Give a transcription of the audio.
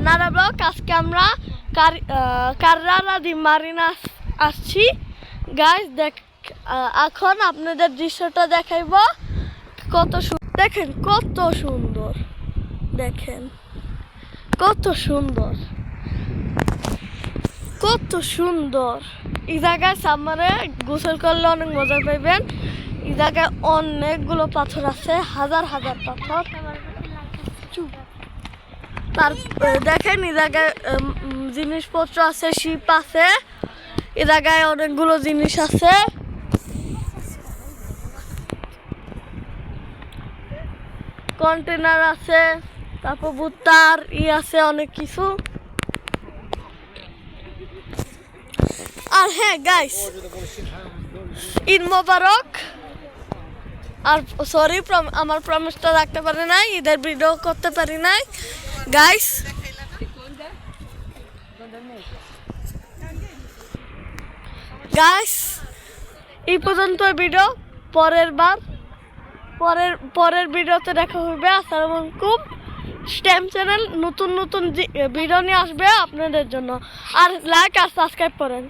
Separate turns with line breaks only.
নারা ব্লগ। আজকে আমরা কাররারা দি মারিনা আসছি গাইস। এখন আপনাদের দৃশ্যটা দেখাইব। দেখেন কত সুন্দর, দেখেন কত সুন্দর, কত সুন্দর। এই জায়গায় সামারে গোসল করলে অনেক মজা পাইবেন। এই জায়গায় অনেকগুলো পাথর আছে, হাজার হাজার পাথর। তার দেখেন এই জায়গায় জিনিসপত্র আছে, শিপ আছে, এই জায়গায় অনেকগুলো জিনিস আছে। কন্টেনার আছে, তারপর বুতার আছে, অনেক কিছু। আর হ্যাঁ গাইস, ঈদ মোবারক। আর সরি, আমার প্রমিসটা রাখতে পারি নাই, ঈদের ভিডিও করতে পারি নাই গাইস। এই পর্যন্ত ভিডিও। পরের ভিডিওতে দেখা হবে। আসসালামু আলাইকুম। স্ট্যাম্প চ্যানেল নতুন নতুন ভিডিও নিয়ে আসবে আপনাদের জন্য। আর লাইক আর সাবস্ক্রাইব করেন।